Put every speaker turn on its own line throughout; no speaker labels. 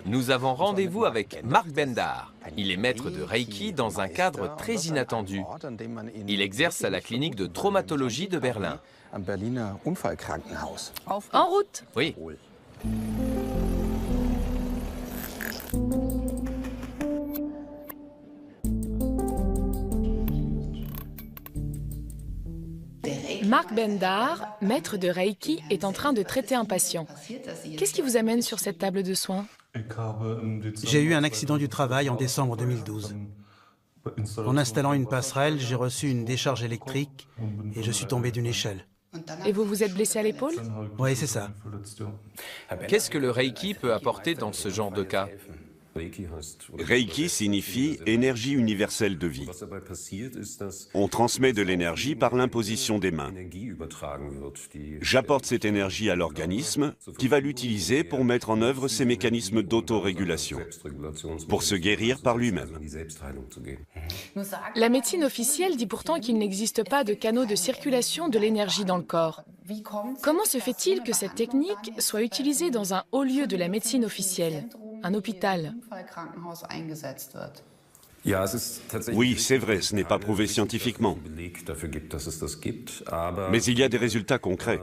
Nous avons rendez-vous avec Mark Bendar. Il est maître de Reiki dans un cadre très inattendu. Il exerce à la clinique de traumatologie de Berlin.
En route!
Oui.
Mark Bendar, maître de Reiki, est en train de traiter un patient. Qu'est-ce qui vous amène sur cette table de soins?
J'ai eu un accident du travail en décembre 2012. En installant une passerelle, j'ai reçu une décharge électrique et je suis tombé d'une échelle.
Et vous vous êtes blessé à l'épaule?
Oui, c'est ça.
Qu'est-ce que le Reiki peut apporter dans ce genre de cas?
Reiki signifie énergie universelle de vie. On transmet de l'énergie par l'imposition des mains. J'apporte cette énergie à l'organisme qui va l'utiliser pour mettre en œuvre ses mécanismes d'autorégulation, pour se guérir par lui-même.
La médecine officielle dit pourtant qu'il n'existe pas de canaux de circulation de l'énergie dans le corps. Comment se fait-il que cette technique soit utilisée dans un haut lieu de la médecine officielle, un hôpital?
Oui, c'est vrai, ce n'est pas prouvé scientifiquement. Mais il y a des résultats concrets.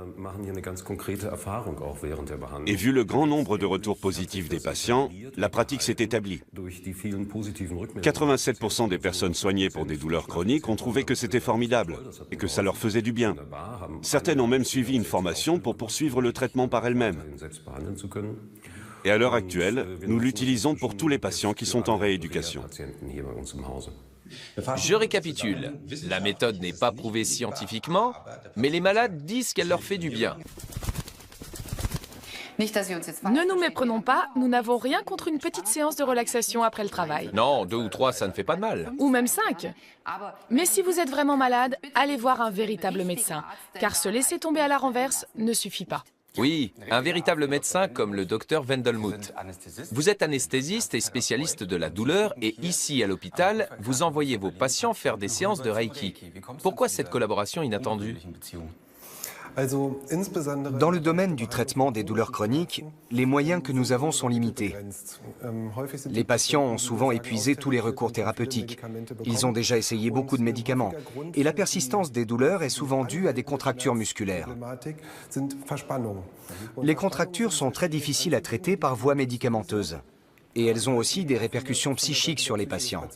Et vu le grand nombre de retours positifs des patients, la pratique s'est établie. 87% des personnes soignées pour des douleurs chroniques ont trouvé que c'était formidable et que ça leur faisait du bien. Certaines ont même suivi une formation pour poursuivre le traitement par elles-mêmes. Et à l'heure actuelle, nous l'utilisons pour tous les patients qui sont en rééducation.
Je récapitule. La méthode n'est pas prouvée scientifiquement, mais les malades disent qu'elle leur fait du bien.
Ne nous méprenons pas, nous n'avons rien contre une petite séance de relaxation après le travail.
Non, 2 ou 3, ça ne fait pas de mal.
Ou même 5. Mais si vous êtes vraiment malade, allez voir un véritable médecin, car se laisser tomber à la renverse ne suffit pas.
Oui, un véritable médecin comme le docteur Wendelmuth. Vous êtes anesthésiste et spécialiste de la douleur et ici à l'hôpital, vous envoyez vos patients faire des séances de Reiki. Pourquoi cette collaboration inattendue?
Dans le domaine du traitement des douleurs chroniques, les moyens que nous avons sont limités. Les patients ont souvent épuisé tous les recours thérapeutiques. Ils ont déjà essayé beaucoup de médicaments. Et la persistance des douleurs est souvent due à des contractures musculaires. Les contractures sont très difficiles à traiter par voie médicamenteuse. Et elles ont aussi des répercussions psychiques sur les patients.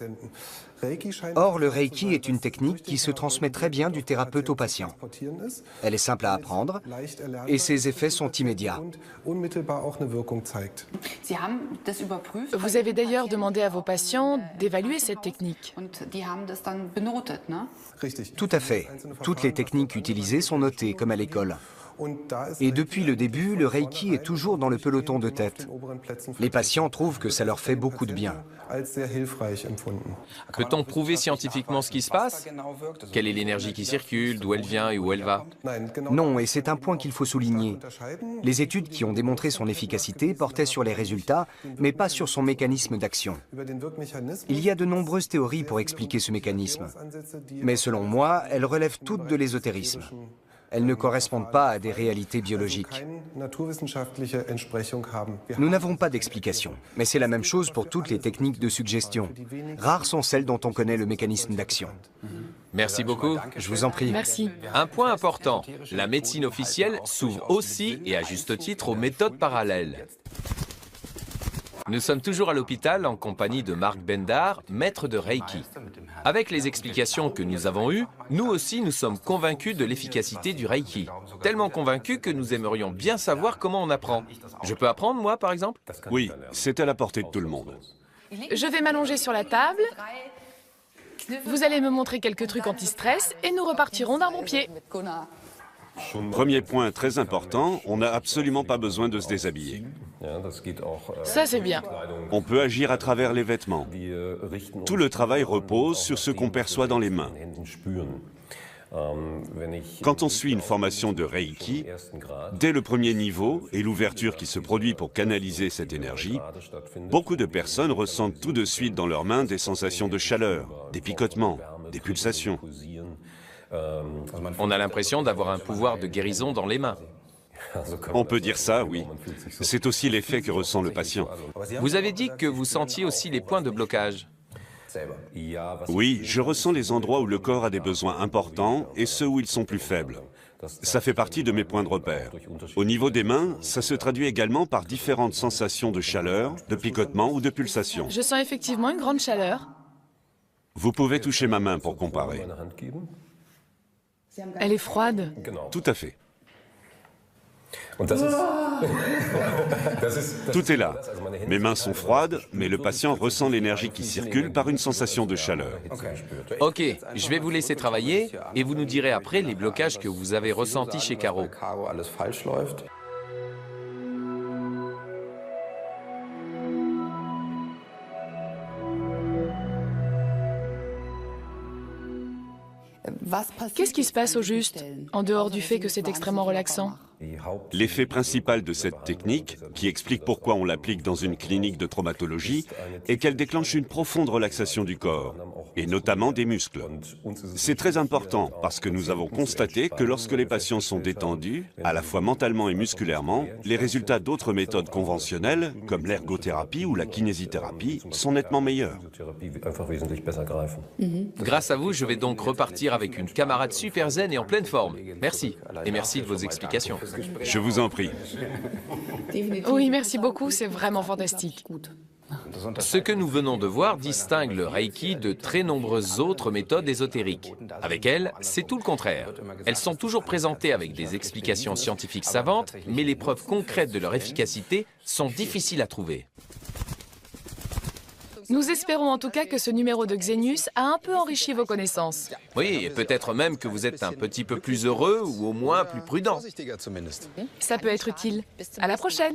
Or, le Reiki est une technique qui se transmet très bien du thérapeute au patient. Elle est simple à apprendre et ses effets sont immédiats.
Vous avez d'ailleurs demandé à vos patients d'évaluer cette technique.
Tout à fait. Toutes les techniques utilisées sont notées, comme à l'école. Et depuis le début, le Reiki est toujours dans le peloton de tête. Les patients trouvent que ça leur fait beaucoup de bien.
Peut-on prouver scientifiquement ce qui se passe? Quelle est l'énergie qui circule, d'où elle vient et où elle va?
Non, et c'est un point qu'il faut souligner. Les études qui ont démontré son efficacité portaient sur les résultats, mais pas sur son mécanisme d'action. Il y a de nombreuses théories pour expliquer ce mécanisme. Mais selon moi, elles relèvent toutes de l'ésotérisme. Elles ne correspondent pas à des réalités biologiques. Nous n'avons pas d'explication, mais c'est la même chose pour toutes les techniques de suggestion. Rares sont celles dont on connaît le mécanisme d'action.
Merci beaucoup.
Je vous en prie.
Merci.
Un point important, la médecine officielle s'ouvre aussi, et à juste titre, aux méthodes parallèles. Nous sommes toujours à l'hôpital en compagnie de Mark Bendar, maître de Reiki. Avec les explications que nous avons eues, nous aussi nous sommes convaincus de l'efficacité du Reiki. Tellement convaincus que nous aimerions bien savoir comment on apprend. Je peux apprendre, moi, par exemple?
Oui, c'est à la portée de tout le monde.
Je vais m'allonger sur la table. Vous allez me montrer quelques trucs anti-stress et nous repartirons d'un bon pied.
Premier point très important, on n'a absolument pas besoin de se déshabiller.
Ça, c'est bien.
On peut agir à travers les vêtements. Tout le travail repose sur ce qu'on perçoit dans les mains. Quand on suit une formation de Reiki, dès le premier niveau et l'ouverture qui se produit pour canaliser cette énergie, beaucoup de personnes ressentent tout de suite dans leurs mains des sensations de chaleur, des picotements, des pulsations.
On a l'impression d'avoir un pouvoir de guérison dans les mains.
On peut dire ça, oui. C'est aussi l'effet que ressent le patient.
Vous avez dit que vous sentiez aussi les points de blocage.
Oui, je ressens les endroits où le corps a des besoins importants et ceux où ils sont plus faibles. Ça fait partie de mes points de repère. Au niveau des mains, ça se traduit également par différentes sensations de chaleur, de picotement ou de pulsation.
Je sens effectivement une grande chaleur.
Vous pouvez toucher ma main pour comparer.
Elle est froide.
Tout à fait. Tout est là. Mes mains sont froides, mais le patient ressent l'énergie qui circule par une sensation de chaleur.
Ok, je vais vous laisser travailler et vous nous direz après les blocages que vous avez ressentis chez Caro.
Qu'est-ce qui se passe au juste, en dehors du fait que c'est extrêmement relaxant?
L'effet principal de cette technique, qui explique pourquoi on l'applique dans une clinique de traumatologie, est qu'elle déclenche une profonde relaxation du corps, et notamment des muscles. C'est très important parce que nous avons constaté que lorsque les patients sont détendus, à la fois mentalement et musculairement, les résultats d'autres méthodes conventionnelles, comme l'ergothérapie ou la kinésithérapie, sont nettement meilleurs.
Grâce à vous, je vais donc repartir avec une camarade super zen et en pleine forme. Merci. Et merci de vos explications.
Je vous en prie.
Oui, merci beaucoup, c'est vraiment fantastique.
Ce que nous venons de voir distingue le Reiki de très nombreuses autres méthodes ésotériques. Avec elles, c'est tout le contraire. Elles sont toujours présentées avec des explications scientifiques savantes, mais les preuves concrètes de leur efficacité sont difficiles à trouver.
Nous espérons en tout cas que ce numéro de Xenius a un peu enrichi vos connaissances.
Oui, et peut-être même que vous êtes un petit peu plus heureux ou au moins plus prudent.
Ça peut être utile. À la prochaine!